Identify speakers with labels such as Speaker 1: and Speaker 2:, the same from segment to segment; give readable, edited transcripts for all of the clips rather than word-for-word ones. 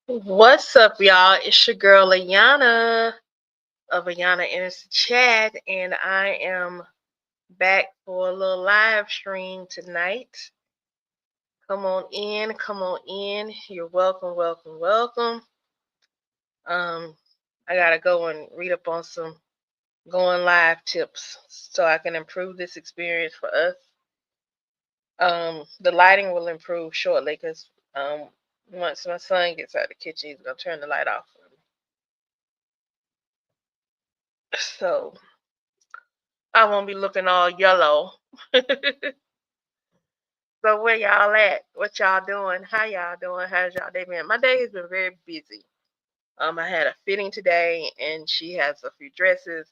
Speaker 1: What's up, y'all? It's your girl Ayana of Ayana Innocent Chat, and I am back for a little live stream tonight. Come on in, come on in. You're welcome, welcome, welcome. Um, I gotta go and read up on some going live tips so I can improve this experience for us. The lighting will improve shortly because once my son gets out of the kitchen, he's gonna turn the light off for me. So I won't be looking all yellow. So where y'all at? What y'all doing? How y'all doing? How's y'all day been? My day has been very busy. I had a fitting today, and she has a few dresses.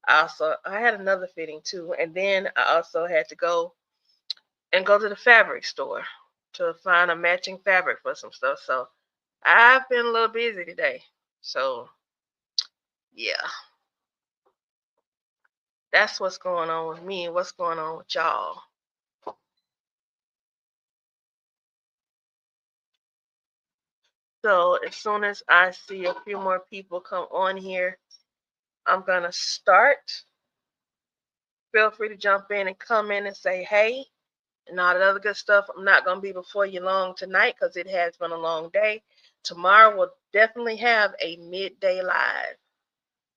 Speaker 1: I had another fitting too, and then I also had to go to the fabric store to find a matching fabric for some stuff. So I've been a little busy today. So yeah, that's what's going on with me. What's going on with y'all? So as soon as I see a few more people come on here, I'm gonna start. Feel free to jump in and come in and say hey and all that other good stuff. I'm not gonna be before you long tonight because it has been a long day. Tomorrow we'll definitely have a midday live.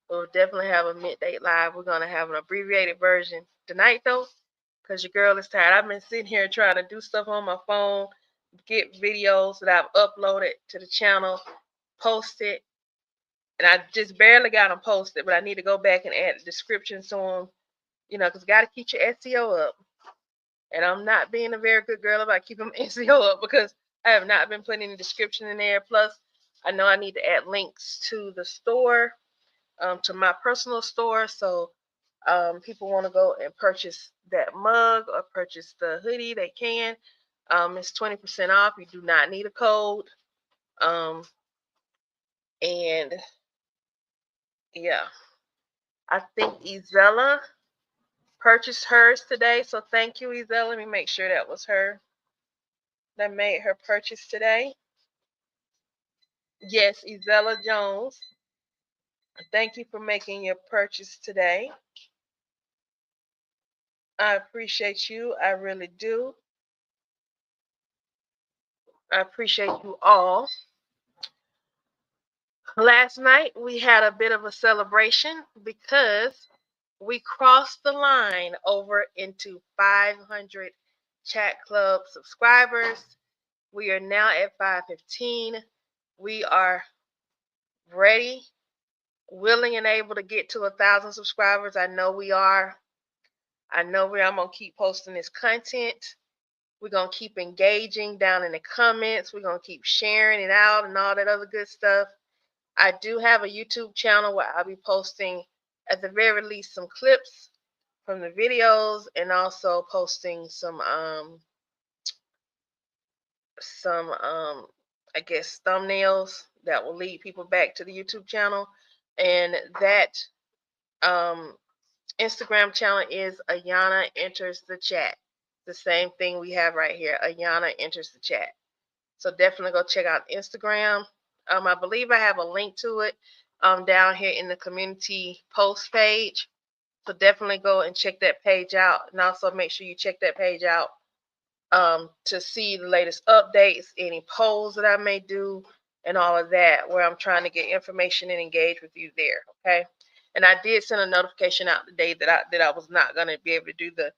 Speaker 1: We'll definitely have a midday live. We're gonna have an abbreviated version tonight though, because your girl is tired. I've been sitting here trying to do stuff on my phone, get videos that I've uploaded to the channel, post it, and I just barely got them posted, but I need to go back and add the descriptions to them, because got to keep your SEO up. And I'm not being a very good girl about keeping my SEO up because I have not been putting any description in there. Plus, I know I need to add links to the store, to my personal store. So people want to go and purchase that mug or purchase the hoodie, they can. It's 20% off. You do not need a code. And yeah, I think Izella purchased hers today. So thank you, Izella. Let me make sure that was her that made her purchase today. Yes, Izella Jones. Thank you for making your purchase today. I appreciate you. I really do. I appreciate you all. Last night we had a bit of a celebration because we crossed the line over into 500 chat club subscribers. We are now at 515. We are ready, willing, and able to get to 1,000 subscribers. I know we are. I'm gonna keep posting this content. We're gonna keep engaging down in the comments. We're gonna keep sharing it out and all that other good stuff. I do have a YouTube channel where I'll be posting, at the very least, some clips from the videos, and also posting some I guess thumbnails that will lead people back to the YouTube channel. And that um Instagram channel is Ayana Enters the Chat. The same thing we have right here. Ayana Enters the Chat. So definitely go check out Instagram. I believe I have a link to it down here in the community post page. So definitely go and check that page out. And also make sure you check that page out to see the latest updates, any polls that I may do, and all of that, where I'm trying to get information and engage with you there. Okay. And I did send a notification out today that I was not going to be able to do the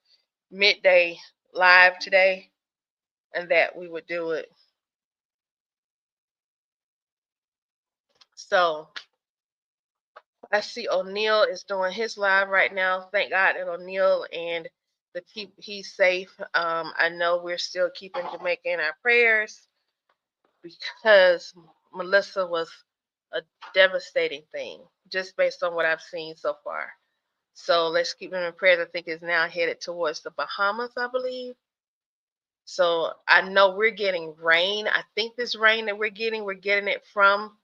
Speaker 1: midday live today, and that we would do it. So I see O'Neal is doing his live right now. Thank God that O'Neal and he's safe. I know we're still keeping Jamaica in our prayers because Melissa was a devastating thing, just based on what I've seen so far. So let's keep him in prayers. I think it's now headed towards the Bahamas, I believe. So I know we're getting rain. I think this rain that we're getting it from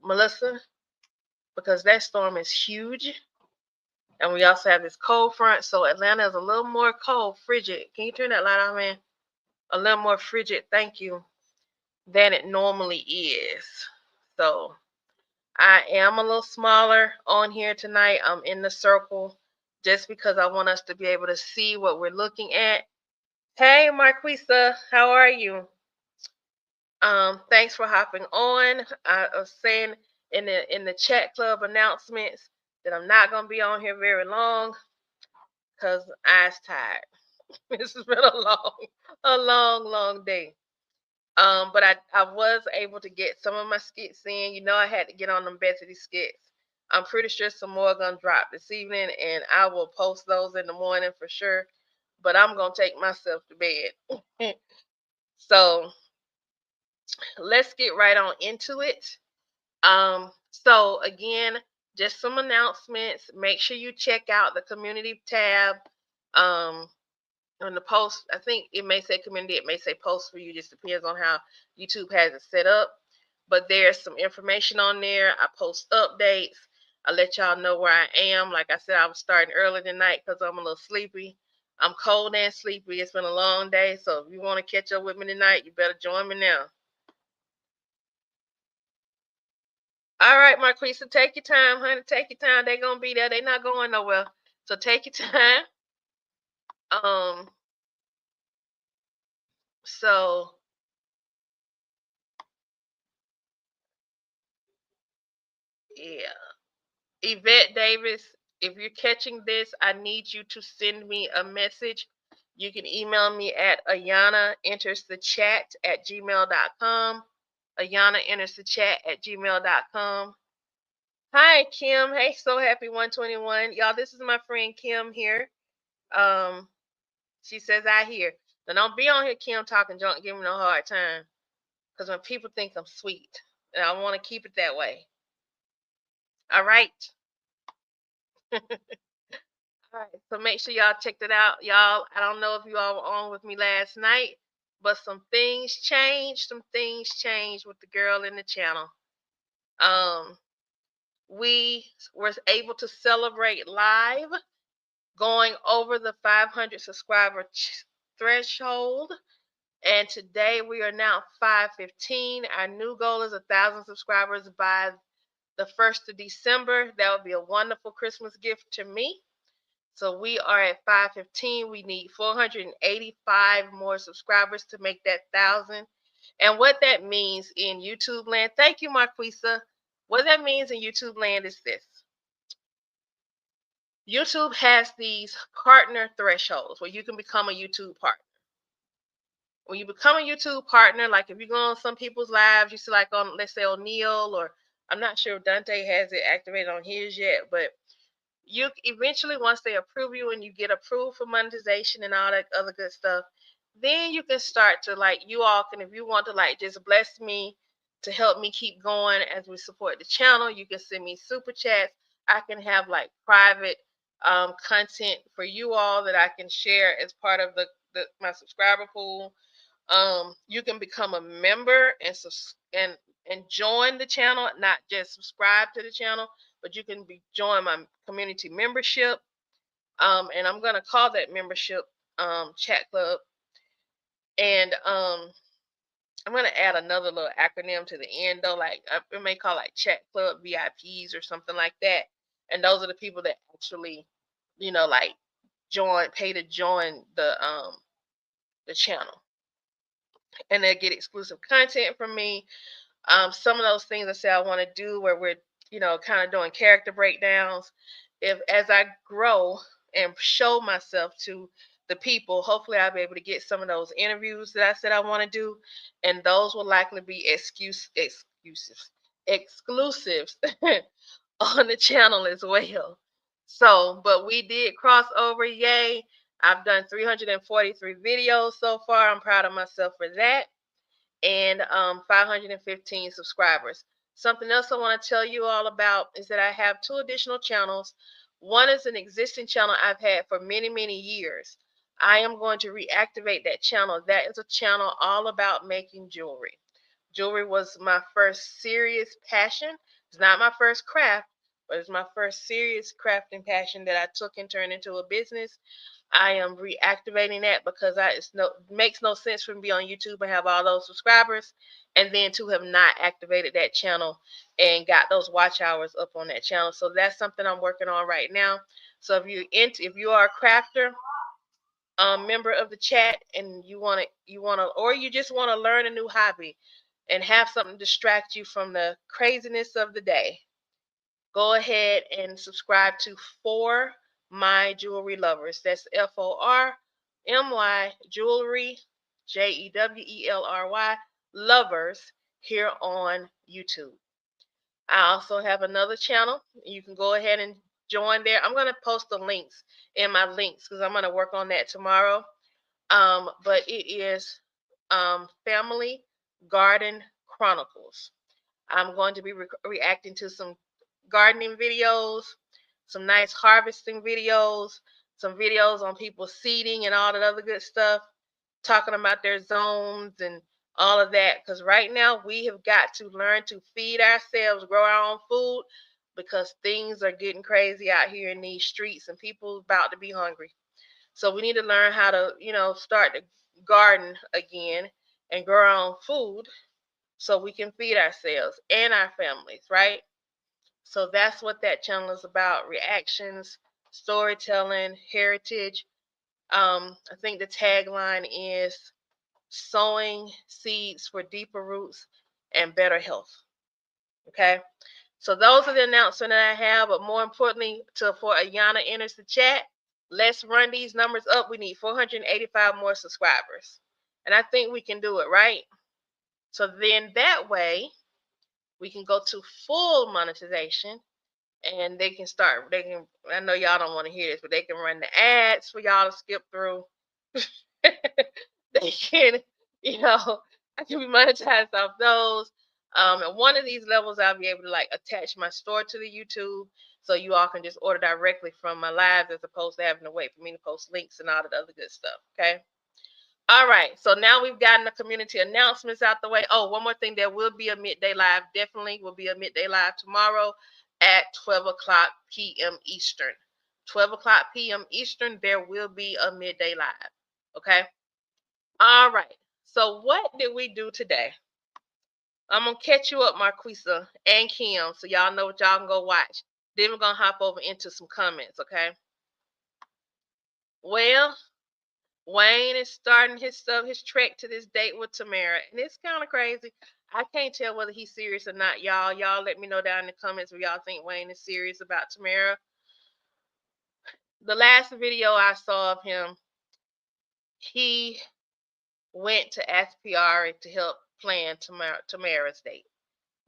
Speaker 1: Melissa, because that storm is huge. And we also have this cold front. So Atlanta is a little more cold, frigid. Can you turn that light on, man? A little more frigid, thank you, than it normally is. So I am a little smaller on here tonight. I'm in the circle just because I want us to be able to see what we're looking at. Hey, Marquisa, how are you? Thanks for hopping on. I was saying in the chat club announcements that I'm not gonna be on here very long because eyes tired. This has been a long day. But I was able to get some of my skits in. You know, I had to get on them Betsy skits. I'm pretty sure some more are gonna drop this evening, and I will post those in the morning for sure. But I'm gonna take myself to bed. So let's get right on into it. So again, just some announcements. Make sure you check out the community tab. Um, on the post, I think it may say community, it may say post for you, just depends on how YouTube has it set up. But there's some information on there. I post updates. I let y'all know where I am. Like I said, I was starting early tonight because I'm a little sleepy. I'm cold and sleepy. It's been a long day. So if you want to catch up with me tonight, you better join me now. All right, Marquisa, take your time, honey. Take your time. They're gonna be there. They're not going nowhere. So take your time. Um, so yeah. Yvette Davis, if you're catching this, I need you to send me a message. You can email me at Ayana enters the chat at gmail.com. Ayana enters the chat at gmail.com. Hi, Kim. Hey, so happy 121. Y'all, this is my friend Kim here. Um, she says I hear. Now don't be on here, Kim, talking junk, give me no hard time. Because when people think I'm sweet, and I want to keep it that way. All right. All right, so make sure y'all checked it out. Y'all, I don't know if you all were on with me last night, but some things changed. Some things changed with the girl in the channel. We were able to celebrate live going over the 500 subscriber threshold. And today we are now 515. Our new goal is 1,000 subscribers by the 1st of December. That would be a wonderful Christmas gift to me. So we are at 515. We need 485 more subscribers to make that 1,000. And what that means in YouTube land, thank you, Marquisa. What that means in YouTube land is this. YouTube has these partner thresholds where you can become a YouTube partner. When you become a YouTube partner, like if you go on some people's lives, you see like on, let's say O'Neal, or I'm not sure if Dante has it activated on his yet, but you eventually, once they approve you and you get approved for monetization and all that other good stuff, then you can start to, like, you all can, if you want to, like, just bless me to help me keep going as we support the channel, you can send me super chats. I can have like private content for you all that I can share as part of my subscriber pool. You can become a member and join the channel, not just subscribe to the channel, but you can join my community membership. And I'm gonna call that membership chat club. And I'm gonna add another little acronym to the end though, like it may call like chat club VIPs or something like that. And those are the people that actually, like pay to join the channel, and they get exclusive content from me. Some of those things I say I want to do where we're, kind of doing character breakdowns. If as I grow and show myself to the people, hopefully I'll be able to get some of those interviews that I said I want to do, and those will likely be exclusives on the channel as well. So, but we did cross over, yay. I've done 343 videos so far. I'm proud of myself for that. And 515 subscribers. Something else I want to tell you all about is that I have 2 additional channels. One is an existing channel I've had for many, many years. I am going to reactivate that channel. That is a channel all about making jewelry. Jewelry was my first serious passion. It's not my first craft, but it's my first serious crafting passion that I took and turned into a business. I am reactivating that because makes no sense for me to be on YouTube and have all those subscribers, and then to have not activated that channel and got those watch hours up on that channel. So that's something I'm working on right now. So if you are a crafter, member of the chat, and or you just want to learn a new hobby and have something to distract you from the craziness of the day, go ahead and subscribe to For My Jewelry Lovers. That's FORMY Jewelry, JEWELRY Lovers, here on YouTube. I also have another channel. You can go ahead and join there. I'm going to post the links in my links because I'm going to work on that tomorrow. But it is Family Garden Chronicles. I'm going to be reacting to some gardening videos, some nice harvesting videos, some videos on people seeding and all that other good stuff, talking about their zones and all of that. Because right now we have got to learn to feed ourselves, grow our own food, because things are getting crazy out here in these streets and people about to be hungry. So we need to learn how to, start to garden again and grow our own food so we can feed ourselves and our families, right? So that's what that channel is about: reactions, storytelling, heritage. I think the tagline is sowing seeds for deeper roots and better health. Okay. So those are the announcements that I have. But more importantly, before Ayana enters the chat, let's run these numbers up. We need 485 more subscribers. And I think we can do it, right? So then that way we can go to full monetization, and they can I know y'all don't want to hear this, but they can run the ads for y'all to skip through. They can, I can be monetized off those. At one of these levels, I'll be able to attach my store to the YouTube, so you all can just order directly from my lives as opposed to having to wait for me to post links and all that other good stuff. Okay. All right. So now we've gotten the community announcements out the way. Oh, one more thing. There will be a midday live. Definitely will be a midday live tomorrow at 12 o'clock p.m. Eastern. 12 o'clock p.m. Eastern, there will be a midday live. Okay. All right. So what did we do today? I'm going to catch you up, Marquisa and Kim, so y'all know what y'all can go watch. Then we're going to hop over into some comments, okay? Well, Wayne is starting his trek to this date with Tamara, and it's kind of crazy. I can't tell whether he's serious or not, y'all. Y'all let me know down in the comments if y'all think Wayne is serious about Tamara. The last video I saw of him, he went to ask Piari to help plan Tamara's date.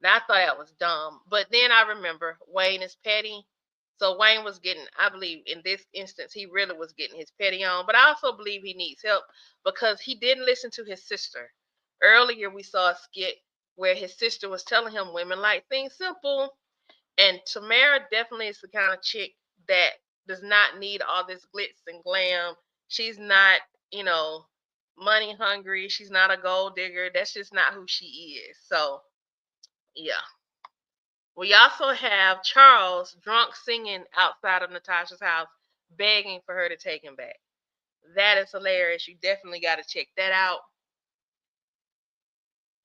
Speaker 1: Now, I thought that was dumb, but then I remember Wayne is petty. So Wayne was getting, I believe in this instance, he really was getting his petty on. But I also believe he needs help because he didn't listen to his sister. Earlier, we saw a skit where his sister was telling him women like things simple. And Tamara definitely is the kind of chick that does not need all this glitz and glam. She's not, money hungry. She's not a gold digger. That's just not who she is. So, yeah. We also have Charles drunk singing outside of Natasha's house, begging for her to take him back. That is hilarious. You definitely got to check that out.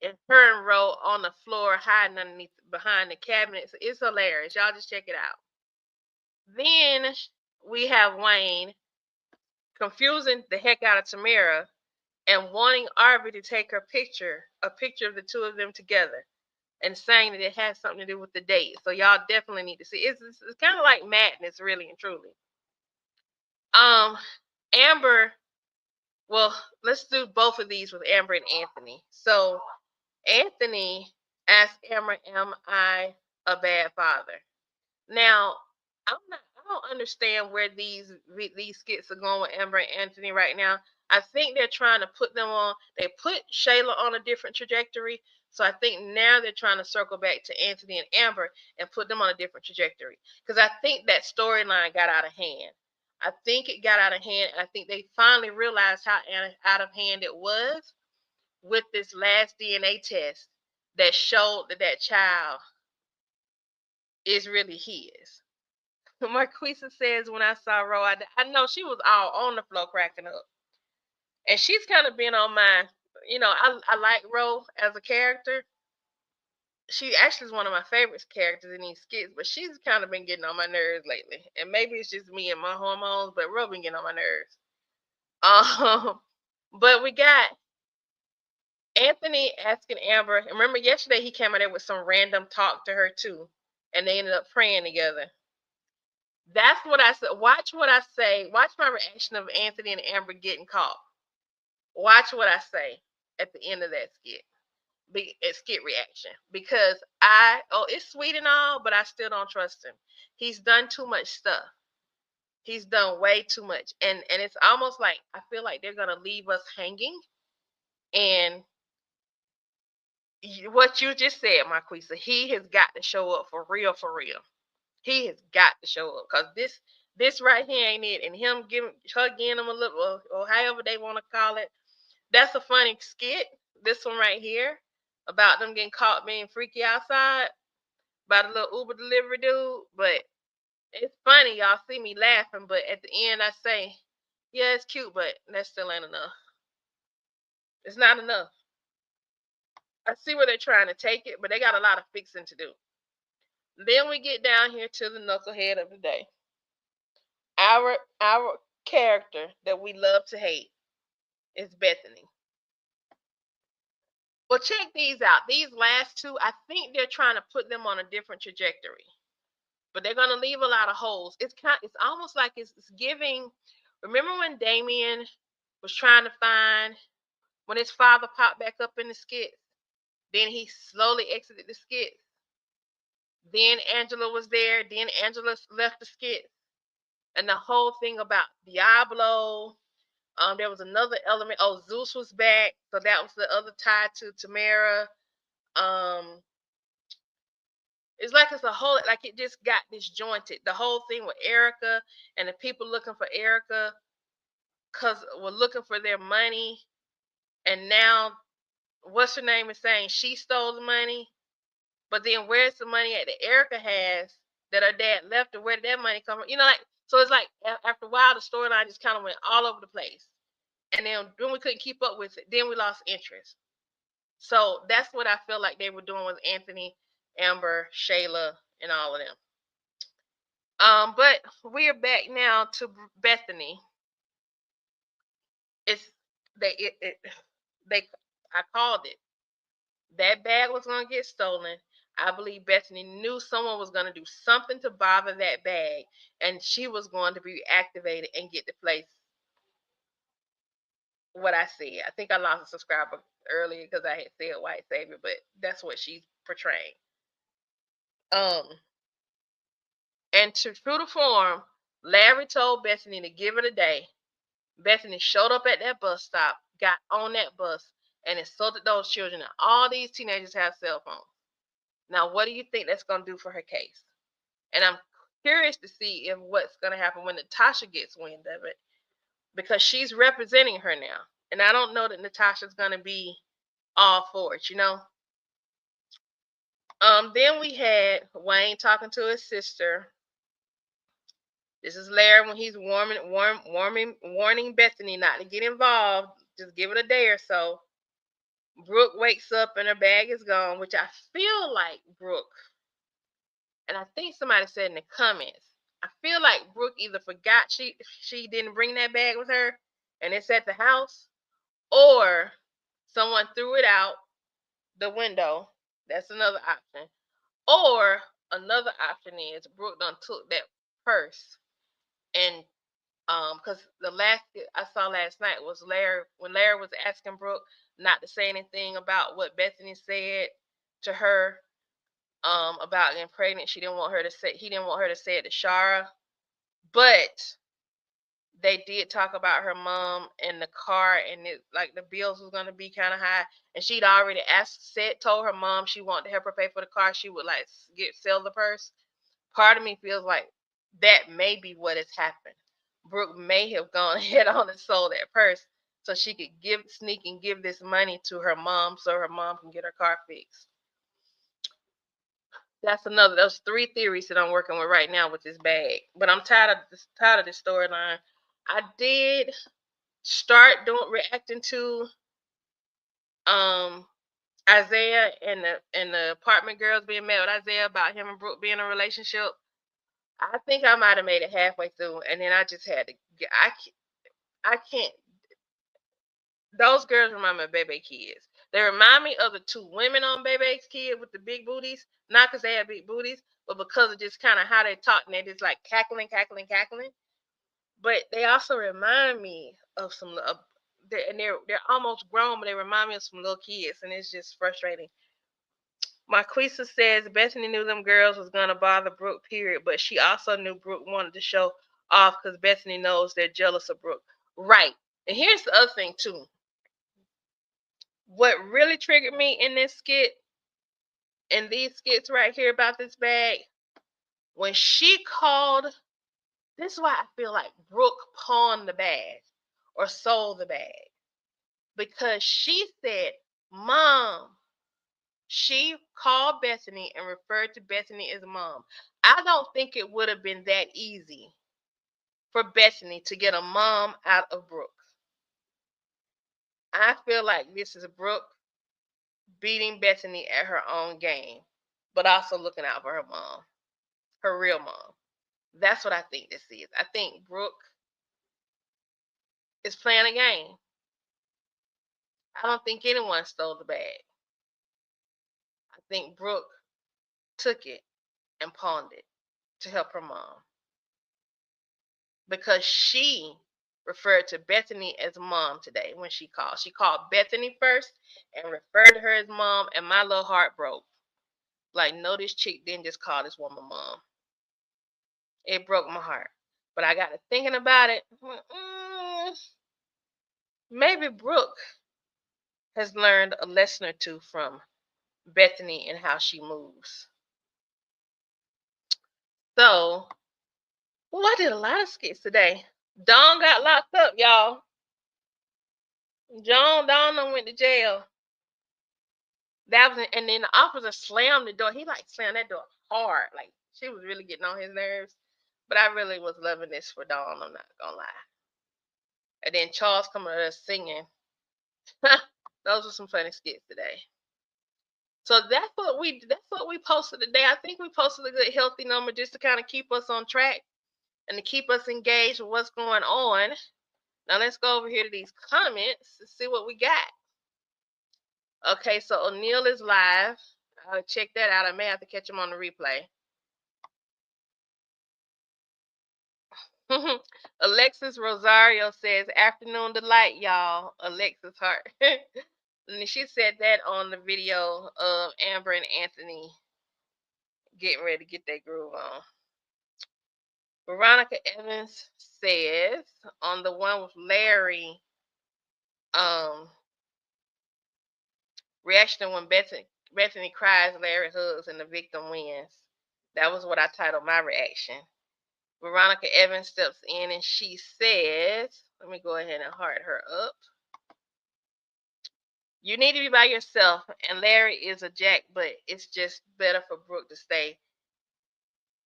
Speaker 1: And her and Ro on the floor hiding behind the cabinets. It's hilarious. Y'all just check it out. Then we have Wayne confusing the heck out of Tamara and wanting Arby to take a picture of the two of them together, and saying that it has something to do with the date. So y'all definitely need to see. It's kind of like madness, really and truly. Amber. Well, let's do both of these with Amber and Anthony. So Anthony asked Amber, "Am I a bad father?" Now, I don't understand where these skits are going with Amber and Anthony right now. I think they're trying to put them on. They put Shayla on a different trajectory. So I think now they're trying to circle back to Anthony and Amber and put them on a different trajectory. Because I think that storyline got out of hand. I think it got out of hand. And I think they finally realized how out of hand it was with this last DNA test that showed that child is really his. Marquisa says, when I saw Ro, I know she was all on the floor cracking up. And she's kind of been on my, I like Ro as a character. She actually is one of my favorite characters in these skits, but she's kind of been getting on my nerves lately. And maybe it's just me and my hormones, but Ro been getting on my nerves. But we got Anthony asking Amber. Remember yesterday he came out there with some random talk to her too, and they ended up praying together. That's what I said. Watch what I say. Watch my reaction of Anthony and Amber getting caught. Watch what I say at the end of that skit. Skit reaction, because it's sweet and all, but I still don't trust him. He's done too much stuff. He's done way too much, and it's almost like I feel like they're gonna leave us hanging. And what you just said, Marquisa, he has got to show up for real, for real. He has got to show up, because this right here ain't it. And him hugging him a little, or however they want to call it. That's a funny skit. This one right here about them getting caught being freaky outside by the little Uber delivery dude. But it's funny. Y'all see me laughing, but at the end I say, yeah, it's cute, but that still ain't enough. It's not enough. I see where they're trying to take it, but they got a lot of fixing to do. Then we get down here to the knucklehead of the day. Our character that we love to hate is Bethany. Well, check these out. These last two, I think they're trying to put them on a different trajectory, but they're going to leave a lot of holes. It's almost like it's giving. Remember when Damien was trying to find when his father popped back up in the skits? Then he slowly exited the skits. Then Angela was there. Then Angela left the skits, and the whole thing about Diablo. There was another element. Oh, Zeus was back, so that was the other tie to Tamara. It's like it's a whole, like it just got disjointed. The whole thing with Erica and the people looking for Erica because we're looking for their money, and now what's her name is saying she stole the money, but then where's the money that Erica has that her dad left, and where did that money come from? Like, so it's like after a while the storyline just kind of went all over the place. And then when we couldn't keep up with it, then we lost interest. So that's what I feel like they were doing with Anthony, Amber, Shayla, and all of them. But we are back now to Bethany. I called it. That bag was gonna get stolen. I believe Bethany knew someone was gonna do something to bother that bag, and she was going to be activated and get the place. What I see. I think I lost a subscriber earlier because I had said white savior, but that's what she's portraying. And to true to form, Larry told Bethany to give it a day. Bethany showed up at that bus stop, got on that bus, and insulted those children. And all these teenagers have cell phones. Now, what do you think that's going to do for her case? And I'm curious to see if what's going to happen when Natasha gets wind of it, because she's representing her now. And I don't know that Natasha's going to be all for it, Then we had Wayne talking to his sister. This is Larry when he's warning Bethany not to get involved. Just give it a day or so. Brooke wakes up and her bag is gone, which I feel like Brooke, and I think somebody said in the comments, I feel like Brooke either forgot she didn't bring that bag with her and it's at the house, or someone threw it out the window. That's another option. Or another option is Brooke done took that purse, and because the last I saw last night was Larry, when Larry was asking Brooke not to say anything about what Bethany said to her about getting pregnant. He didn't want her to say it to Shara, but they did talk about her mom and the car, and it, like, the bills was going to be kind of high, and she'd already told her mom she wanted to help her pay for the car. She would like sell the purse. Part of me feels like that may be what has happened. Brooke may have gone ahead on and sold that purse so she could sneak and give this money to her mom so her mom can get her car fixed. That's another. Those 3 theories that I'm working with right now with this bag. But I'm tired of this storyline. I did start reacting to Isaiah and the apartment girls being mad with Isaiah about him and Brooke being in a relationship. I think I might have made it halfway through, and then I just had to. I can't. Those girls remind me of Bebe Kids. They remind me of the 2 women on Bebe's Kid with the big booties. Not because they had big booties, but because of just kind of how they talk and they just like cackling. But they also remind me of some and they're almost grown, but they remind me of some little kids, and it's just frustrating. Marquisa says Bethany knew them girls was gonna bother Brooke, period, but she also knew Brooke wanted to show off because Bethany knows they're jealous of Brooke. Right. And here's the other thing too. What really triggered me in this skit, in these skits right here about this bag, when she called, this is why I feel like Brooke pawned the bag or sold the bag. Because she said, Mom, she called Bethany and referred to Bethany as mom. I don't think it would have been that easy for Bethany to get a mom out of Brooke. I feel like this is Brooke beating Bethany at her own game, but also looking out for her mom, her real mom. That's what I think this is. I think Brooke is playing a game. I don't think anyone stole the bag. I think Brooke took it and pawned it to help her mom. Because she referred to Bethany as mom today when she called. She called Bethany first and referred to her as mom, and my little heart broke. Like, no, this chick didn't just call this woman mom. It broke my heart. But I got to thinking about it. Maybe Brooke has learned a lesson or 2 from Bethany and how she moves. So, I did a lot of skits today. Dawn got locked up, y'all. Dawn went to jail. That was, and then the officer slammed the door. He like slammed that door hard. Like, she was really getting on his nerves. But I really was loving this for Dawn. I'm not gonna lie. And then Charles coming to us singing. Those were some funny skits today. So that's what we posted today. I think we posted a good healthy number just to kind of keep us on track and to keep us engaged with what's going on. Now let's go over here to these comments and see what we got. Okay, so O'Neal is live. I'll check that out. I may have to catch him on the replay. Alexis Rosario says, afternoon delight, y'all. Alexis Hart. And she said that on the video of Amber and Anthony getting ready to get their groove on. Veronica Evans says on the one with Larry, reaction when Bethany cries, Larry hugs, and the victim wins. That was what I titled my reaction. Veronica Evans steps in and she says, let me go ahead and heart her up. You need to be by yourself, and Larry is a jack, but it's just better for Brooke to stay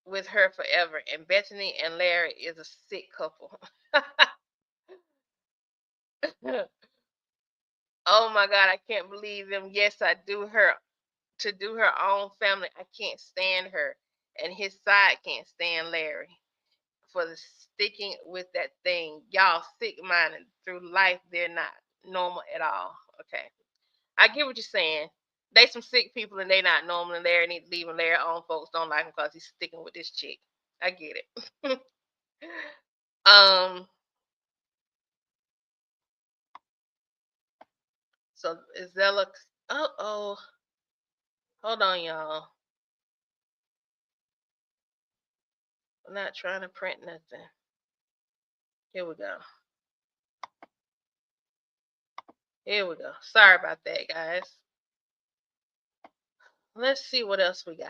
Speaker 1: with her forever. And Bethany and Larry is a sick couple. Oh my God, I can't believe them. Yes, I do her to do her own family. I can't stand her. And his side can't stand Larry for the sticking with that thing. Y'all sick minded through life. They're not normal at all. Okay. I get what you're saying. They some sick people and they not normal, and Larry need to leave, and Larry own folks don't like him because he's sticking with this chick. I get it. So Isella, hold on, y'all. I'm not trying to print nothing. Here we go. Here we go. Sorry about that, guys. Let's see what else we got.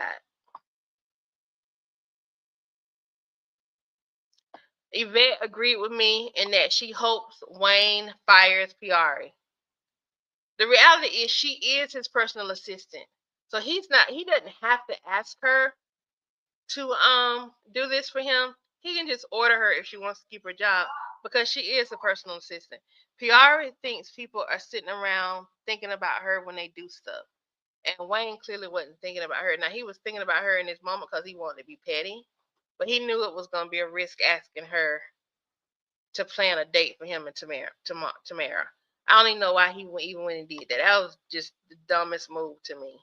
Speaker 1: Yvette agreed with me in that she hopes Wayne fires Piari. The reality is she is his personal assistant. So he doesn't have to ask her to do this for him. He can just order her if she wants to keep her job because she is a personal assistant. Piara thinks people are sitting around thinking about her when they do stuff. And Wayne clearly wasn't thinking about her. Now he was thinking about her in this moment because he wanted to be petty, but he knew it was going to be a risk asking her to plan a date for him and Tamara. I don't even know why he even when he did that. That was just the dumbest move to me.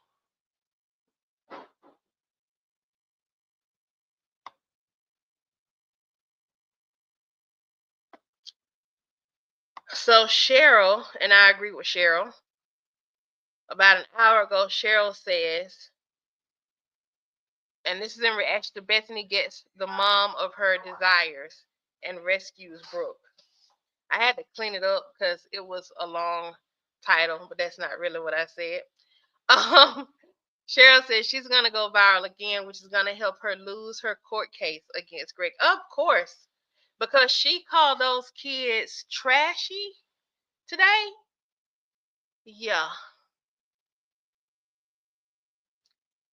Speaker 1: So Cheryl, and I agree with Cheryl. About an hour ago, Cheryl says, and this is in reaction to Bethany gets the mom of her desires and rescues Brooke. I had to clean it up because it was a long title, but that's not really what I said. Cheryl says she's going to go viral again, which is going to help her lose her court case against Greg. Of course, because she called those kids trashy today. Yeah.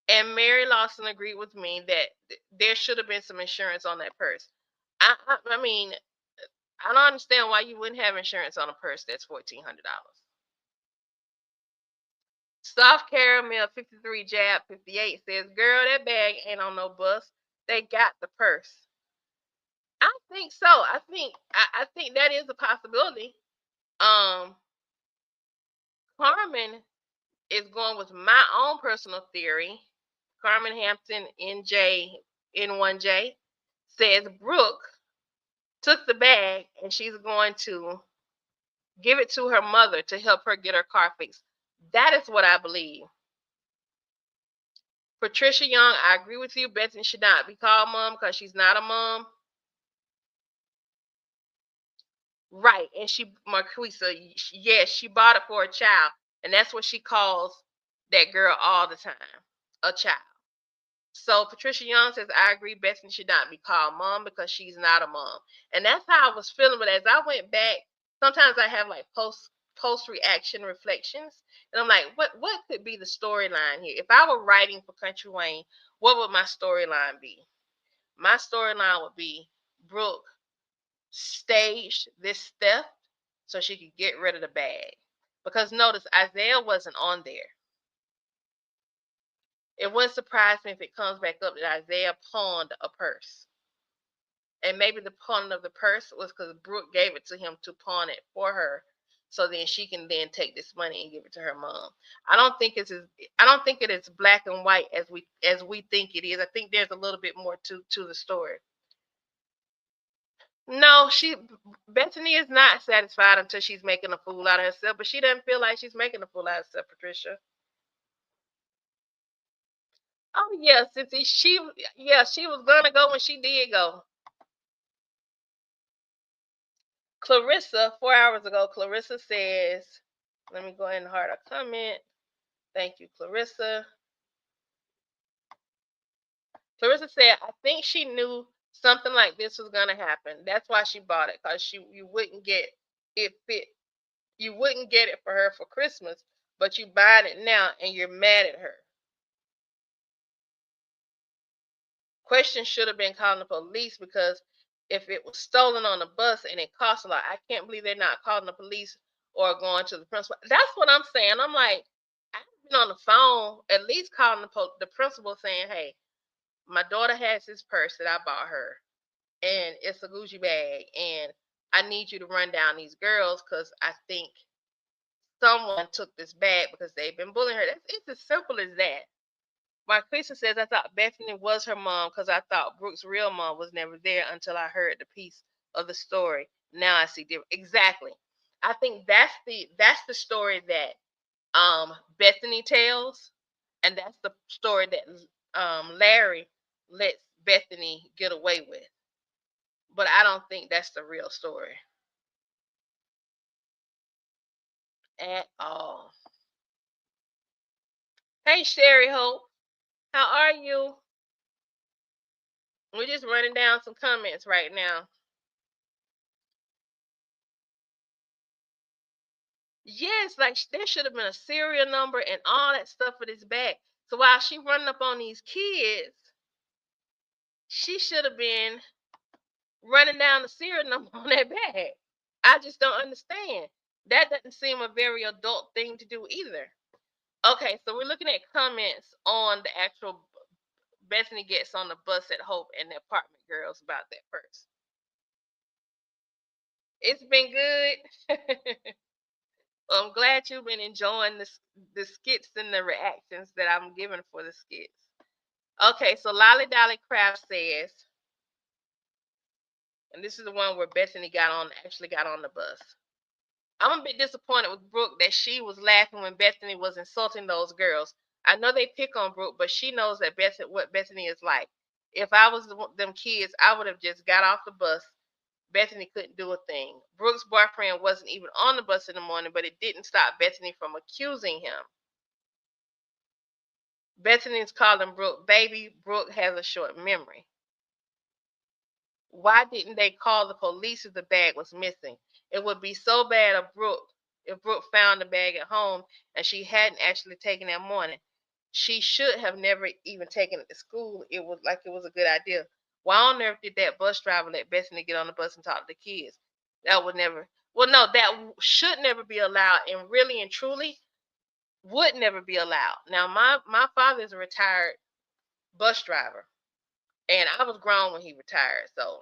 Speaker 1: And Mary Lawson agreed with me that there should have been some insurance on that purse. I mean, I don't understand why you wouldn't have insurance on a purse that's $1,400. Soft Caramel 53 Jab 58 says, "Girl, that bag ain't on no bus. They got the purse." I think so. I think that is a possibility. Um, Carmen is going with my own personal theory. Carmen Hampton N1J says Brooke took the bag and she's going to give it to her mother to help her get her car fixed. That is what I believe. Patricia Young, I agree with you. Bethany should not be called mom because she's not a mom. Right. And Marquisa, yes, she bought it for a child. And that's what she calls that girl all the time, a child. So Patricia Young says, I agree, Bethany should not be called mom because she's not a mom. And that's how I was feeling. But as I went back, sometimes I have like post reaction reflections. And I'm like, what could be the storyline here? If I were writing for Country Wayne, what would my storyline be? My storyline would be Brooke staged this theft so she could get rid of the bag. Because notice, Isaiah wasn't on there. It wouldn't surprise me if it comes back up that Isaiah pawned a purse. And maybe the pawning of the purse was because Brooke gave it to him to pawn it for her, so then she can then take this money and give it to her mom. I don't think it is black and white as we think it is. I think there's a little bit more to the story. No, Bethany is not satisfied until she's making a fool out of herself, but she doesn't feel like she's making a fool out of herself, Patricia. Oh yeah, since she was gonna go when she did go. Clarissa, 4 hours ago, Clarissa says, let me go ahead and heart a comment. Thank you, Clarissa. Clarissa said, I think she knew something like this was gonna happen. That's why she bought it, because you wouldn't get it fit. You wouldn't get it for her for Christmas, but you buying it now and you're mad at her. Question should have been calling the police, because if it was stolen on the bus and it cost a lot, I can't believe they're not calling the police or going to the principal. That's what I'm saying. I'm like, I've been on the phone, at least calling the principal saying, hey, my daughter has this purse that I bought her, and it's a Gucci bag, and I need you to run down these girls because I think someone took this bag because they've been bullying her. It's as simple as that. Marquisa says, I thought Bethany was her mom because I thought Brooke's real mom was never there until I heard the piece of the story. Now I see different. Exactly. I think that's the story that Bethany tells, and that's the story that Larry lets Bethany get away with. But I don't think that's the real story at all. Hey Sherry Hope, how are you? We're just running down some comments right now. Yes, like there should have been a serial number and all that stuff for this bag. So while she running up on these kids, she should have been running down the serial number on that bag. I just don't understand. That doesn't seem a very adult thing to do either. Okay, so we're looking at comments on the actual Bethany gets on the bus at Hope and the apartment girls about that first. It's been good. Well, I'm glad you've been enjoying the skits and the reactions that I'm giving for the skits. Okay, so Lolly Dolly Craft says, and this is the one where Bethany actually got on the bus. I'm a bit disappointed with Brooke that she was laughing when Bethany was insulting those girls. I know they pick on Brooke, but she knows that what Bethany is like. If I was them kids, I would have just got off the bus. Bethany couldn't do a thing. Brooke's boyfriend wasn't even on the bus in the morning, but it didn't stop Bethany from accusing him. Bethany's calling Brooke baby. Brooke has a short memory. Why didn't they call the police if the bag was missing? It would be so bad if Brooke found the bag at home and she hadn't actually taken that morning. She should have never even taken it to school. It was a good idea. Why on earth did that bus driver let Bethany get on the bus and talk to the kids? That would never. Well, no, that should never be allowed, and really and truly would never be allowed. Now, my father is a retired bus driver, and I was grown when he retired, so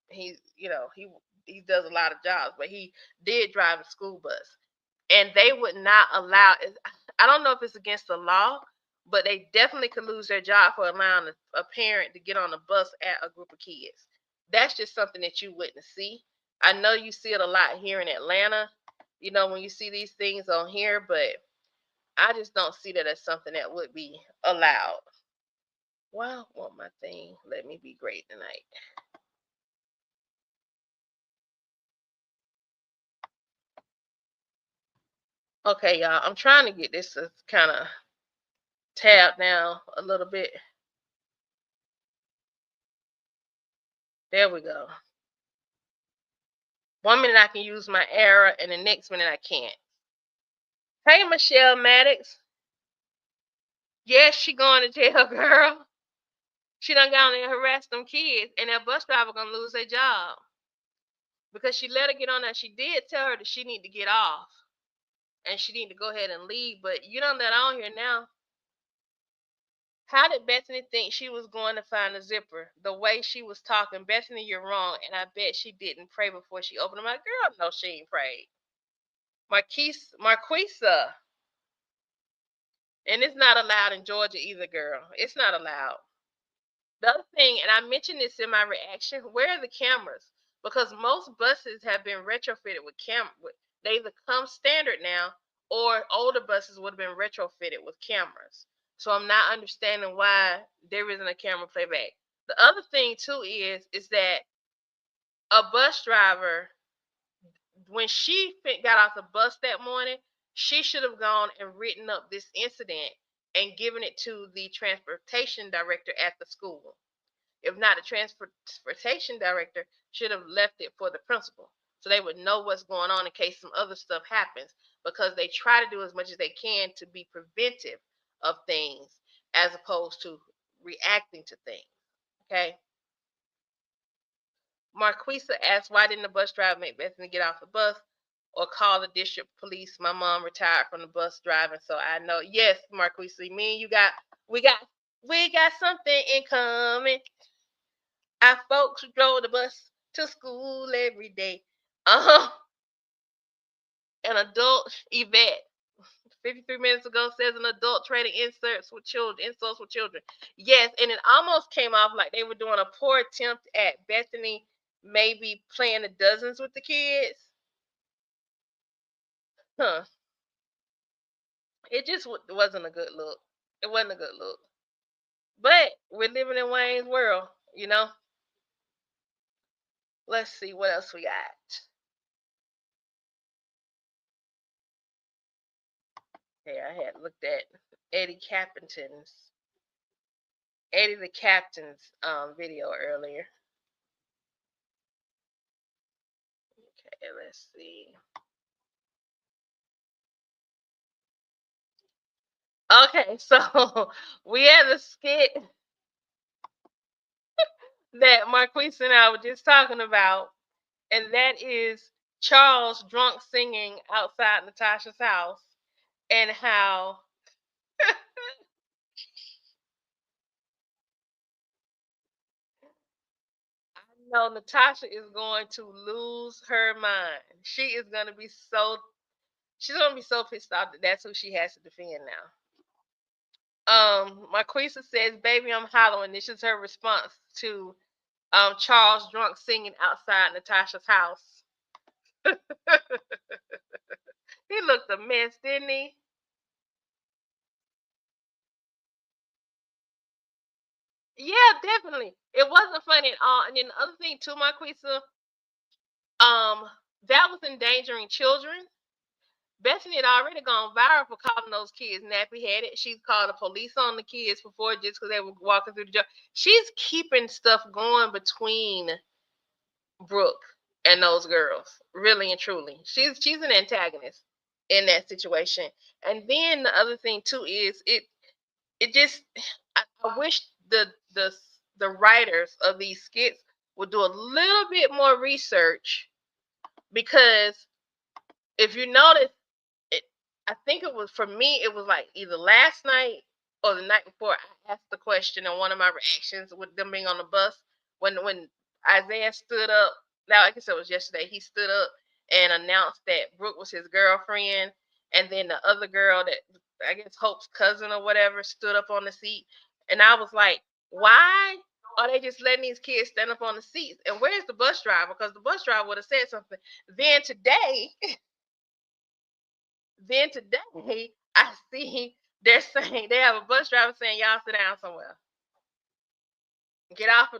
Speaker 1: he does a lot of jobs, but he did drive a school bus, and they would not allow. I don't know if it's against the law, but they definitely could lose their job for allowing a parent to get on a bus at a group of kids. That's just something that you wouldn't see. I know you see it a lot here in Atlanta, when you see these things on here, but I just don't see that as something that would be allowed. Why won't my thing let me be great tonight? Okay, y'all, I'm trying to get this to kind of tab down a little bit. There we go. 1 minute I can use my error, and the next minute I can't. Hey, Michelle Maddox. Yes, she going to jail, girl. She done got on there and harassed them kids, and that bus driver gonna lose their job because she let her get on there. She did tell her that she need to get off, and she need to go ahead and leave. But you done that on here now. How did Bethany think she was going to find a zipper? The way she was talking, Bethany, you're wrong, and I bet she didn't pray before she opened her mouth. Girl, no, she ain't prayed. Marquisa, and it's not allowed in Georgia either, girl. It's not allowed. The other thing, and I mentioned this in my reaction, where are the cameras? Because most buses have been retrofitted with they either come standard now, or older buses would have been retrofitted with cameras. So I'm not understanding why there isn't a camera playback. The other thing too is that a bus driver, when she got off the bus that morning, she should have gone and written up this incident and given it to the transportation director at the school. If not, the transportation director should have left it for the principal so they would know what's going on in case some other stuff happens, because they try to do as much as they can to be preventive of things as opposed to reacting to things. Okay. Marquisa asked, why didn't the bus driver make Bethany get off the bus or call the district police? My mom retired from the bus driving, so I know. Yes, Marquisa, me and you we got something in common. Our folks drove the bus to school every day. An adult Yvette 53 minutes ago says an adult trading insults with children. Yes, and it almost came off like they were doing a poor attempt at Bethany maybe playing the dozens with the kids. Huh. It just wasn't a good look. It wasn't a good look. But we're living in Wayne's world, you know? Let's see what else we got. Okay, I had looked at Eddie the Captain's video earlier. Okay, let's see. Okay, so we had a skit that Marquise and I were just talking about, and that is Charles drunk singing outside Natasha's house, and how I know Natasha is going to lose her mind. She is going to be so she's going to be so pissed off that that's who she has to defend now. Marquisa says, "Baby, I'm hollering." This is her response to Charles drunk singing outside Natasha's house. He looked a mess, didn't he? Yeah, definitely. It wasn't funny at all. And then the other thing too, Marquisa, that was endangering children. Bethany had already gone viral for calling those kids nappy headed. She's called the police on the kids before just because they were walking through the door. She's keeping stuff going between Brooke and those girls, really and truly. She's an antagonist in that situation. And then the other thing too is it just I wish the writers of these skits would do a little bit more research, because if you notice, it, I think it was, for me, it was like either last night or the night before I asked the question in one of my reactions with them being on the bus when Isaiah stood up. Now, I guess it was yesterday. He stood up and announced that Brooke was his girlfriend, and then the other girl, that I guess Hope's cousin or whatever, stood up on the seat, and I was like, why are they just letting these kids stand up on the seats? And where's the bus driver? Because the bus driver would have said something. Then today, then today, I see they're saying they have a bus driver saying, "Y'all sit down somewhere. Get off the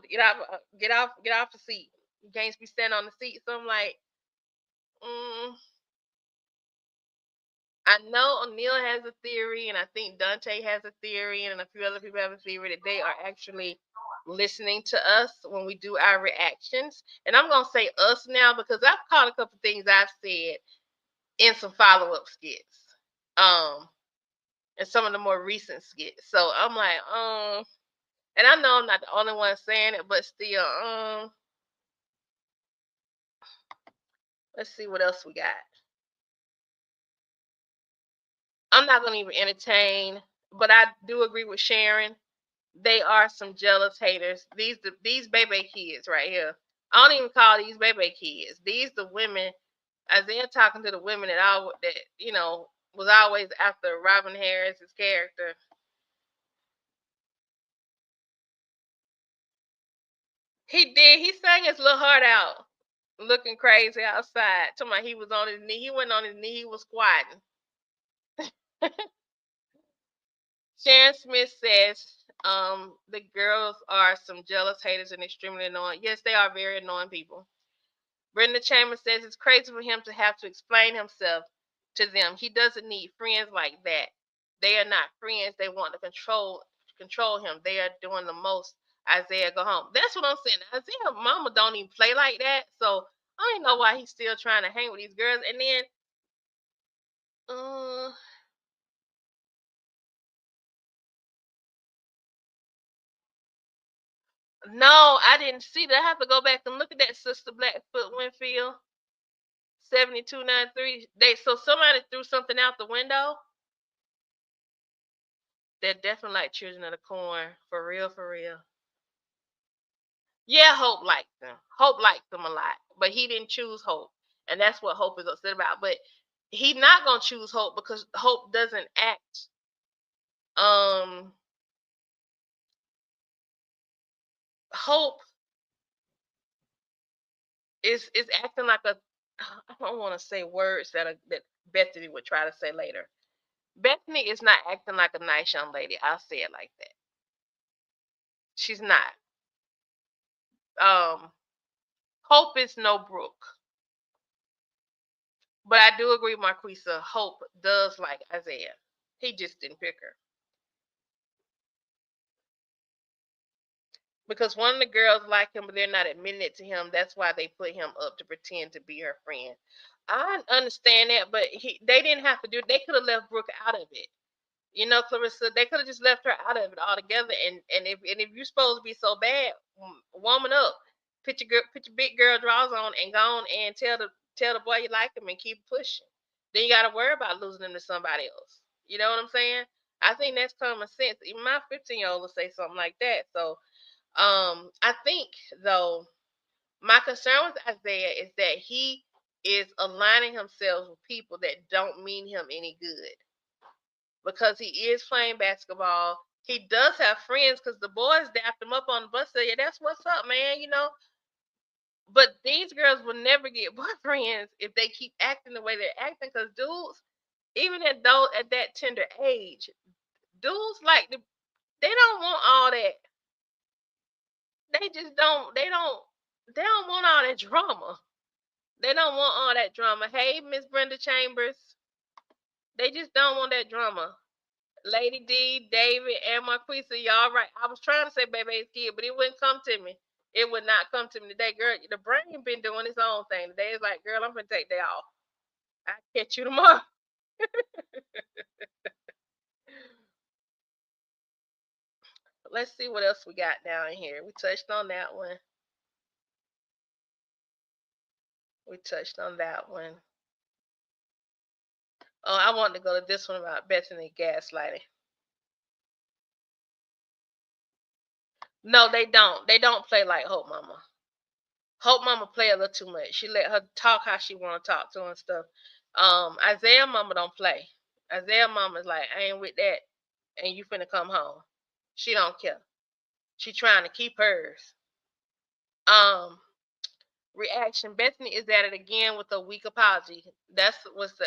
Speaker 1: seat. You can't be standing on the seat." So I'm like, mm, I know O'Neal has a theory, and I think Dante has a theory, and a few other people have a theory that they are actually listening to us when we do our reactions. And I'm gonna say us now because I've caught a couple things I've said in some follow-up skits. And some of the more recent skits. So I'm like, and I know I'm not the only one saying it, but still, let's see what else we got. I'm not gonna even entertain, but I do agree with Sharon. They are some jealous haters. These baby kids right here. I don't even call these baby kids. These the women. Isaiah talking to the women that was always after Robin Harris's character. He did. He sang his little heart out, looking crazy outside. Talking about he was on his knee. He wasn't on his knee. He was squatting. Sharon Smith says, the girls are some jealous haters and extremely annoying. Yes, they are very annoying people. Brenda Chambers says it's crazy for him to have to explain himself to them. He doesn't need friends like that. They are not friends. They want to control him. They are doing the most. Isaiah, go home. That's what I'm saying. Isaiah mama don't even play like that. So I don't know why he's still trying to hang with these girls. And then uh no, I didn't see that. I have to go back and look at that, Sister Blackfoot Winfield. 7293. So somebody threw something out the window. They're definitely like Children of the Corn. For real, for real. Yeah, Hope liked them. Hope liked them a lot. But he didn't choose Hope. And that's what Hope is upset about. But he's not gonna choose Hope because Hope doesn't act um Hope is acting like a I don't want to say words that Bethany would try to say later. Bethany is not acting like a nice young lady. I'll say it like that. She's not. Um, Hope is no Brooke. But I do agree, Marquisa. Hope does like Isaiah. He just didn't pick her. Because one of the girls like him, but they're not admitting it to him. That's why they put him up to pretend to be her friend. I understand that, but they didn't have to do it. They could have left Brooke out of it. You know, Clarissa, they could have just left her out of it altogether. And if you're supposed to be so bad, woman up, put your big girl drawers on, and go on and tell the boy you like him and keep pushing. Then you got to worry about losing him to somebody else. You know what I'm saying? I think that's common sense. Even my 15-year-old will say something like that. So, I think though my concern with Isaiah is that he is aligning himself with people that don't mean him any good, because he is playing basketball. He does have friends because the boys dapped him up on the bus. Say, yeah, that's what's up, man. You know. But these girls will never get boyfriends if they keep acting the way they're acting. Because dudes, even at that tender age, dudes they don't want all that. They just don't. They don't. They don't want all that drama. They don't want all that drama. Hey, Miss Brenda Chambers. They just don't want that drama. Lady D, David, and Marquisa, y'all right. I was trying to say baby's kid, but it wouldn't come to me. It would not come to me today, girl. The brain been doing its own thing today. It's like, girl, I'm gonna take that off. I'll catch you tomorrow. Let's see what else we got down here. We touched on that one. We touched on that one. Oh, I wanted to go to this one about Bethany gaslighting. No, they don't. They don't play like Hope Mama. Hope Mama play a little too much. She let her talk how she want to talk to her and stuff. Isaiah Mama don't play. Isaiah Mama is like, I ain't with that, and you finna come home. She don't care. She trying to keep hers. Um, Reaction. Bethany is at it again with a weak apology. That's what's the.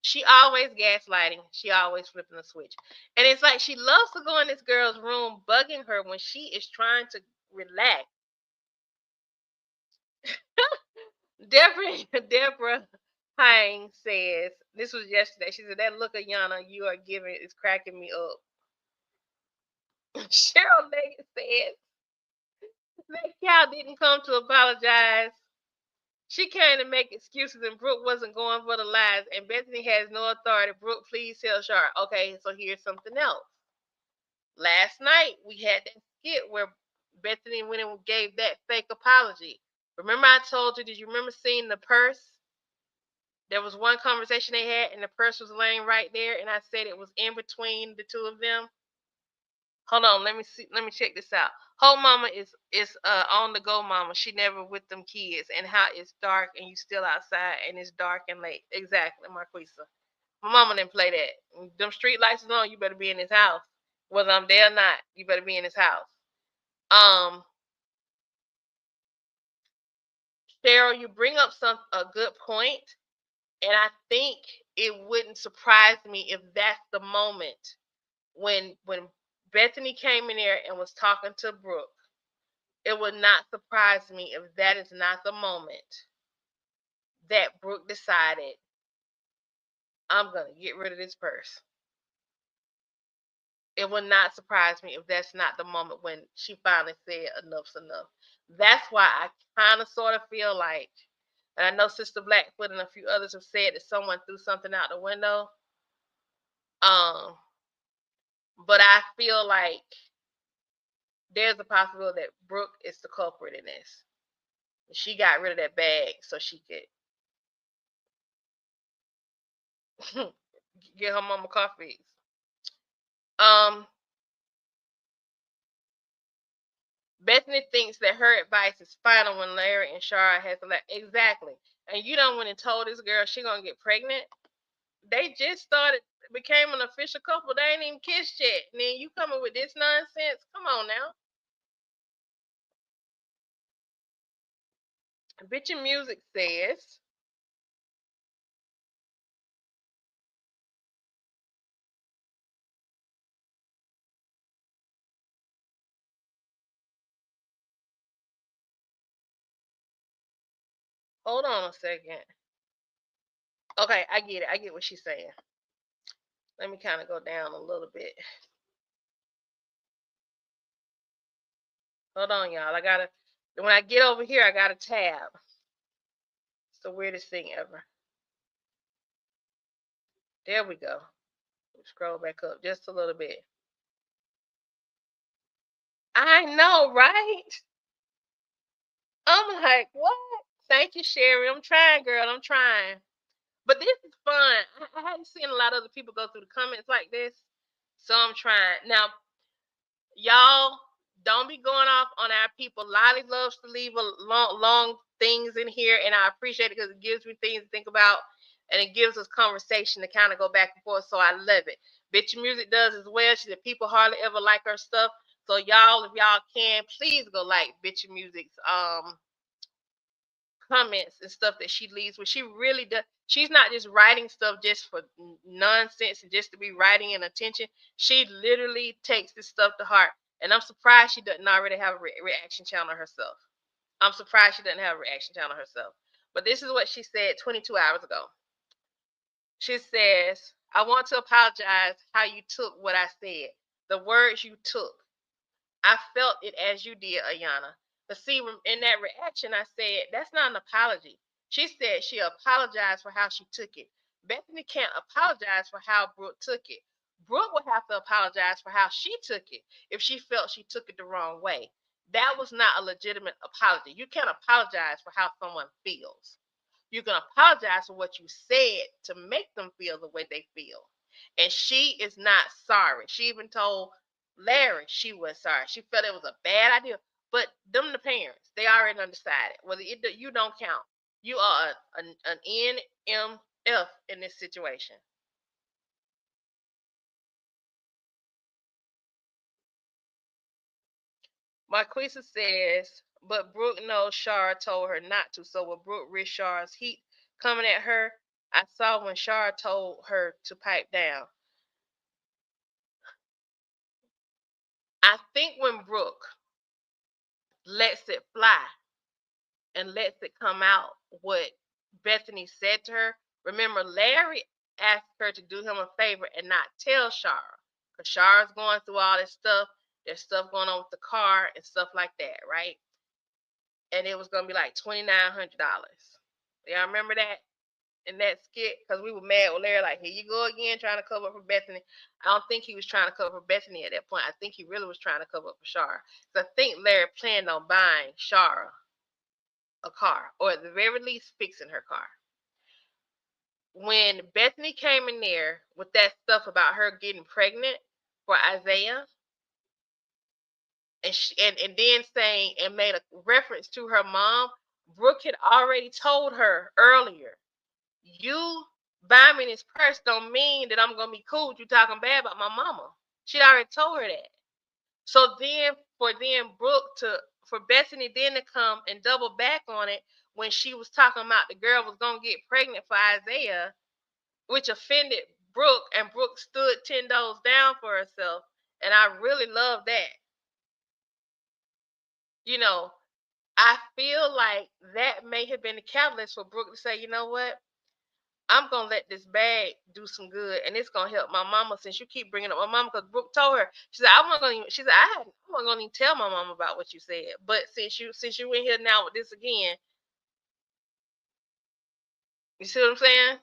Speaker 1: She always gaslighting. She always flipping the switch, and it's like she loves to go in this girl's room, bugging her when she is trying to relax. Deborah Hines says, this was yesterday. She said, that look of Yana you are giving is cracking me up. Cheryl Leggett says, that cow didn't come to apologize. She came to make excuses, and Brooke wasn't going for the lies, and Bethany has no authority. Brooke, please tell Char. Okay, so here's something else. Last night, we had that skit where Bethany went and gave that fake apology. Remember I told you, did you remember seeing the purse? There was one conversation they had, and the purse was laying right there, and I said it was in between the two of them. Hold on, let me see. Let me check this out. Whole Mama is on the go, Mama. She never with them kids, and how it's dark and you still outside, and it's dark and late. Exactly, Marquisa. My mama didn't play that. Them street lights is on. You better be in this house, whether I'm there or not. You better be in this house. Cheryl, you bring up a good point. And I think it wouldn't surprise me if that's the moment when Bethany came in there and was talking to Brooke. It would not surprise me if that is not the moment that Brooke decided, I'm gonna get rid of this purse. It would not surprise me if that's not the moment when she finally said enough's enough. That's why I kind of sort of feel like, and I know Sister Blackfoot and a few others have said that someone threw something out the window. But I feel like there's a possibility that Brooke is the culprit in this. She got rid of that bag so she could get her mama coffee. Bethany thinks that her advice is final when Larry and Shara has left. Exactly. And you done went and told this girl she gonna get pregnant. They just became an official couple. They ain't even kissed yet. And then you coming with this nonsense? Come on now. Bitchin' Music says, hold on a second. Okay, I get it. I get what she's saying. Let me kind of go down a little bit. Hold on, y'all. When I get over here, I got a tab. It's the weirdest thing ever. There we go. Scroll back up just a little bit. I know, right? I'm like, what? Thank you, Sherry. I'm trying, girl. I'm trying. But this is fun. I hadn't seen a lot of other people go through the comments like this. So I'm trying. Now, y'all don't be going off on our people. Lolly loves to leave a long things in here, and I appreciate it because it gives me things to think about, and it gives us conversation to kind of go back and forth. So I love it. Bitch Music does as well. She said people hardly ever like her stuff. So y'all, if y'all can, please go like Bitch Music's comments and stuff that she leaves where she really does. She's not just writing stuff just for nonsense and just to be writing and attention. She literally takes this stuff to heart, and I'm surprised she doesn't already have a reaction channel herself. I'm surprised she doesn't have a reaction channel herself. But this is what she said 22 hours ago. She says, I want to apologize how you took what I said, the words you took. I felt it as you did, Ayana. But see, in that reaction, I said, that's not an apology. She said she apologized for how she took it. Bethany can't apologize for how Brooke took it. Brooke would have to apologize for how she took it if she felt she took it the wrong way. That was not a legitimate apology. You can't apologize for how someone feels. You can apologize for what you said to make them feel the way they feel. And she is not sorry. She even told Larry she was sorry. She felt it was a bad idea. But them the parents, they already undecided. Well, you don't count. You are an NMF in this situation. Marquisa says, but Brooke knows Shara told her not to. So will Brooke risk Shara's heat coming at her? I saw when Shara told her to pipe down. I think when Brooke lets it fly and lets it come out what Bethany said to her. Remember, Larry asked her to do him a favor and not tell Shara. Because Shara's going through all this stuff. There's stuff going on with the car and stuff like that, right? And it was going to be like $2,900. Y'all remember that? In that skit? Because we were mad with Larry, like, here you go again, trying to cover up for Bethany. I don't think he was trying to cover for Bethany at that point. I think he really was trying to cover up for Shara. Because I think Larry planned on buying Shara a car, or at the very least fixing her car. When Bethany came in there with that stuff about her getting pregnant for Isaiah, and then saying and made a reference to her mom, Brooke had already told her earlier, you buy me this purse don't mean that I'm gonna be cool with you talking bad about my mama. She'd already told her that. So then Brooke for Bethany then to come and double back on it when she was talking about the girl was gonna get pregnant for Isaiah, which offended Brooke, and Brooke stood 10 toes down for herself. And I really love that. You know, I feel like that may have been the catalyst for Brooke to say, you know what? I'm gonna let this bag do some good, and it's gonna help my mama. Since you keep bringing up my mama, because Brooke told her, she said, "I'm not gonna." She said, "I wasn't gonna even tell my mom about what you said, but since you in here now with this again, you see what I'm saying?"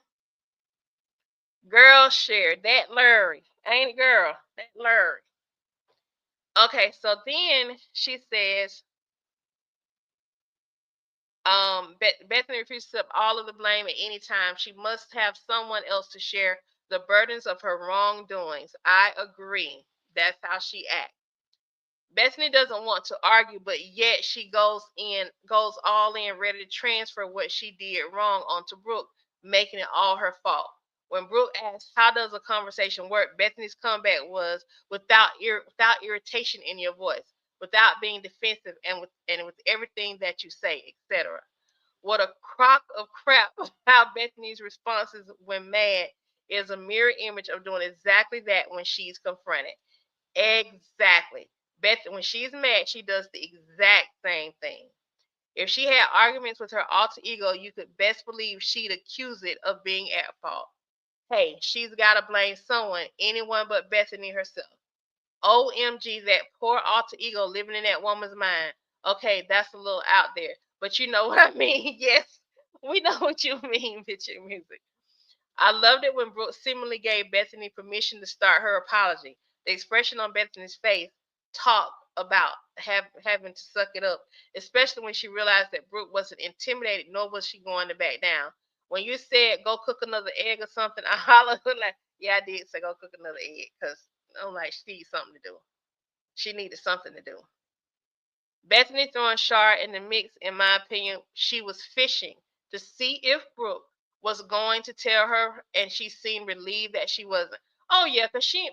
Speaker 1: Girl, share that Larry, ain't it, girl? That Larry. Okay, so then she says, Bethany refuses to accept all of the blame at any time. She must have someone else to share the burdens of her wrongdoings. I agree. That's how she acts. Bethany doesn't want to argue, but yet she goes all in, ready to transfer what she did wrong onto Brooke, making it all her fault. When Brooke asked, "How does a conversation work?" Bethany's comeback was, without irritation in your voice, without being defensive, and with everything that you say, etc. What a crock of crap! How Bethany's responses when mad is a mirror image of doing exactly that when she's confronted. Exactly. Beth, when she's mad, she does the exact same thing. If she had arguments with her alter ego, you could best believe she'd accuse it of being at fault. Hey, she's got to blame someone, anyone but Bethany herself. OMG, that poor alter ego living in that woman's mind. Okay, that's a little out there, but you know what I mean. Yes, we know what you mean, Bitch Music. I loved it when Brooke seemingly gave Bethany permission to start her apology. The expression on Bethany's face talked about having to suck it up, especially when she realized that Brooke wasn't intimidated, nor was she going to back down. When you said go cook another egg or something, I hollered like, yeah, I did say go cook another egg because I'm like, she needs something to do. She needed something to do. Bethany throwing Shar in the mix, in my opinion, she was fishing to see if Brooke was going to tell her, and she seemed relieved that she wasn't. Oh yeah, because she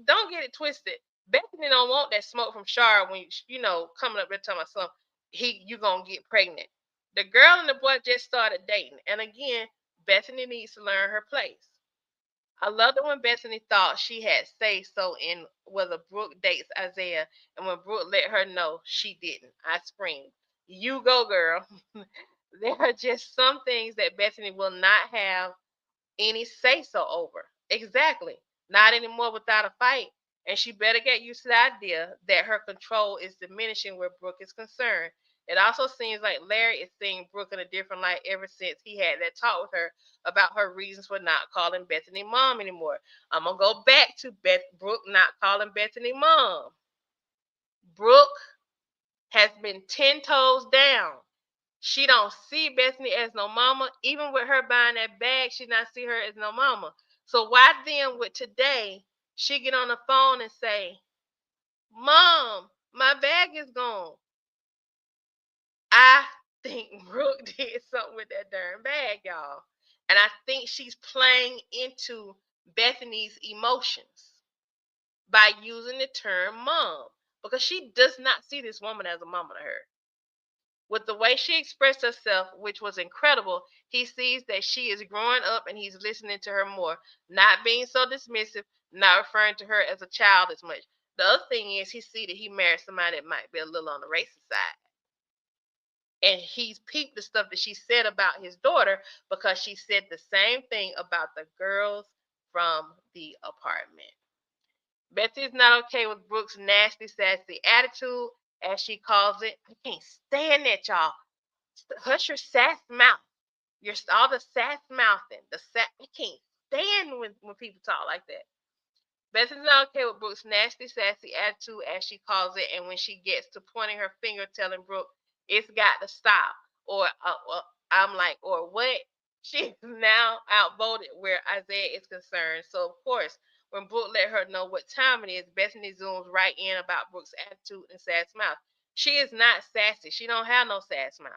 Speaker 1: don't get it twisted. Bethany don't want that smoke from Shar when coming up there telling my son you gonna get pregnant. The girl and the boy just started dating, and again, Bethany needs to learn her place. I loved it when Bethany thought she had say so in whether Brooke dates Isaiah, and when Brooke let her know she didn't. I screamed, "You go, girl!" There are just some things that Bethany will not have any say so over. Exactly. Not anymore without a fight. And she better get used to the idea that her control is diminishing where Brooke is concerned. It also seems like Larry is seeing Brooke in a different light ever since he had that talk with her about her reasons for not calling Bethany mom anymore. I'm gonna go back to Brooke not calling Bethany mom. Brooke has been 10 toes down. She don't see Bethany as no mama. Even with her buying that bag, she not see her as no mama. So why then with today, she get on the phone and say, Mom, my bag is gone. I think Brooke did something with that darn bag, y'all. And I think she's playing into Bethany's emotions by using the term mom. Because she does not see this woman as a mama to her. With the way she expressed herself, which was incredible, he sees that she is growing up and he's listening to her more, not being so dismissive, not referring to her as a child as much. The other thing is he see that he married somebody that might be a little on the racist side. And he's peeped the stuff that she said about his daughter because she said the same thing about the girls from the apartment. Betsy is not okay with Brooke's nasty, sassy attitude, as she calls it. I can't stand that, y'all. Hush your sass mouth. You're all the sass mouthing. I can't stand when people talk like that. Bethany's not okay with Brooke's nasty, sassy attitude, as she calls it, and when she gets to pointing her finger, telling Brooke it's got to stop, I'm like, or what? She's now outvoted where Isaiah is concerned. So of course, when Brooke let her know what time it is, Bethany zooms right in about Brooke's attitude and sass mouth. She is not sassy. She don't have no sass mouth.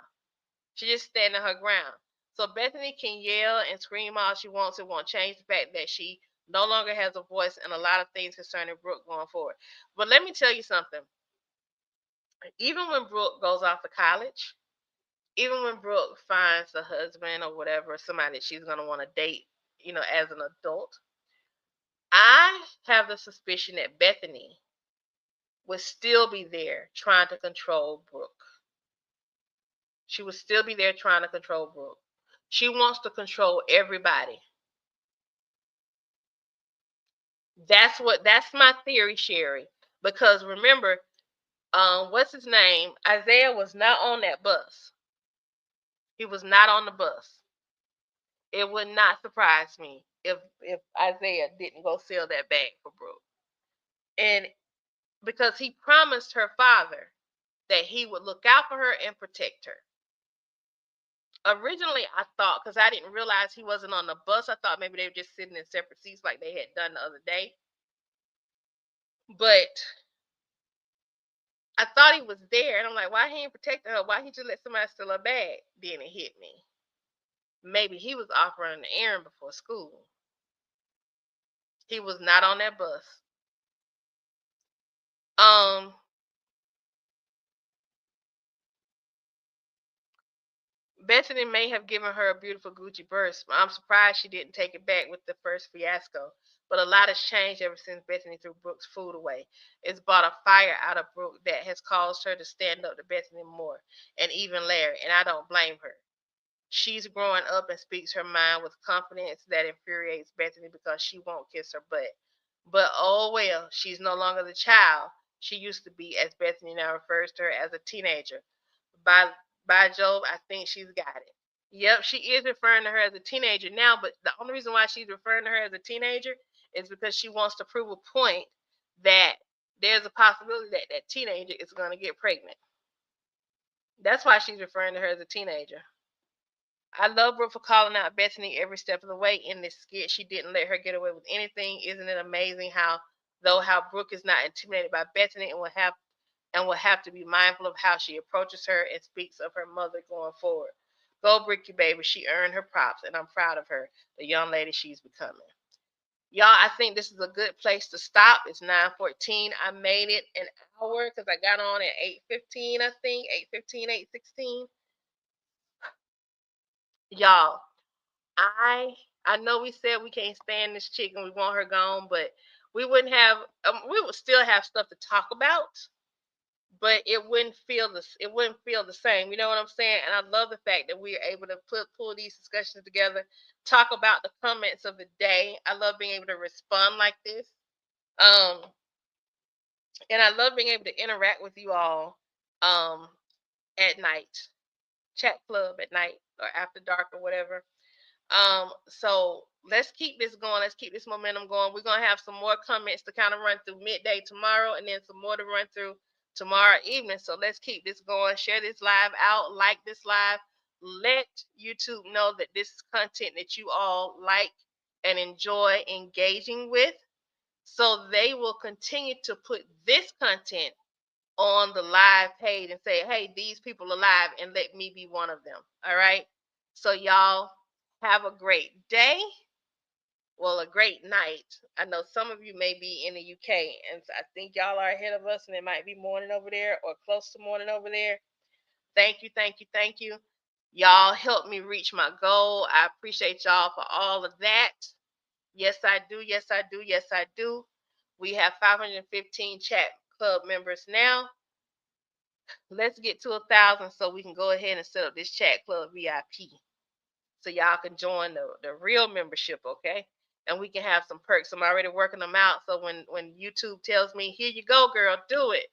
Speaker 1: She just standing her ground. So Bethany can yell and scream all she wants. It won't change the fact that she no longer has a voice and a lot of things concerning Brooke going forward. But let me tell you something. Even when Brooke goes off to college, even when Brooke finds a husband or whatever, somebody that she's going to want to date, as an adult, I have the suspicion that Bethany would still be there trying to control Brooke. She would still be there trying to control Brooke. She wants to control everybody. That's my theory, Sherry. Because remember, what's his name? Isaiah was not on that bus. He was not on the bus. It would not surprise me if Isaiah didn't go sell that bag for Brooke. And because he promised her father that he would look out for her and protect her. Originally, I thought, because I didn't realize he wasn't on the bus, I thought maybe they were just sitting in separate seats like they had done the other day. But I thought he was there, and I'm like, why he ain't protecting her? Why he just let somebody steal her bag? Then it hit me. Maybe he was off running an errand before school. He was not on that bus. Bethany may have given her a beautiful Gucci purse, but I'm surprised she didn't take it back with the first fiasco. But a lot has changed ever since Bethany threw Brooke's food away. It's brought a fire out of Brooke that has caused her to stand up to Bethany more, and even Larry, and I don't blame her. She's growing up and speaks her mind with confidence that infuriates Bethany because she won't kiss her butt. But oh well, she's no longer the child she used to be, as Bethany now refers to her as a teenager. By by Jove, I think she's got it. Yep, she is referring to her as a teenager now, but the only reason why she's referring to her as a teenager is because she wants to prove a point that there's a possibility that that teenager is going to get pregnant. That's why she's referring to her as a teenager. I love Brooke for calling out Bethany every step of the way in this skit. She didn't let her get away with anything. Isn't it amazing how Brooke is not intimidated by Bethany and will have to be mindful of how she approaches her and speaks of her mother going forward. Go Bricky baby, she earned her props and I'm proud of her, the young lady she's becoming. Y'all, I think this is a good place to stop. It's 9:14. I made it an hour because I got on at 8:15, I think. 8:15, 8:16. Y'all, I I know we said we can't stand this chick and we want her gone, but we would still have stuff to talk about, but it wouldn't feel the same. You know what I'm saying? And I love the fact that we are able to pull these discussions together, talk about the comments of the day. I love being able to respond like this. Um, and I love being able to interact with you all um at night, chat club at night or after dark or whatever. So let's keep this going. Let's keep this momentum going. We're gonna have some more comments to kind of run through midday tomorrow, and then some more to run through tomorrow evening. So let's keep this going. Share this live out. Like this live. Let YouTube know that this is content that you all like and enjoy engaging with. So they will continue to put this content on the live page and say, hey, these people are live and let me be one of them. All right. So y'all have a great day. Well, a great night. I know some of you may be in the UK, and I think y'all are ahead of us, and it might be morning over there or close to morning over there. Thank you, thank you, thank you. Y'all helped me reach my goal. I appreciate y'all for all of that. Yes, I do. Yes, I do. Yes, I do. We have 515 chat club members now. Let's get to 1,000 so we can go ahead and set up this chat club VIP so y'all can join the real membership, okay? And we can have some perks. I'm already working them out. So when YouTube tells me, here you go, girl, do it.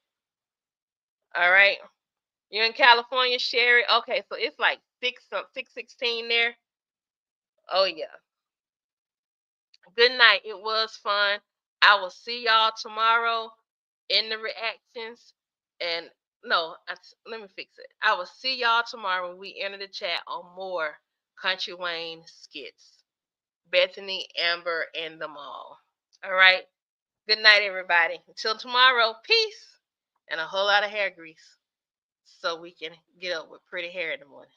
Speaker 1: All right. You're in California, Sherry. Okay, so it's like 6:16 there. Oh yeah. Good night. It was fun. I will see y'all tomorrow in the reactions. And no, let me fix it. I will see y'all tomorrow when we enter the chat on more Country Wayne skits. Bethany, Amber, and them all. All right. Good night, everybody. Until tomorrow, peace and a whole lot of hair grease so we can get up with pretty hair in the morning.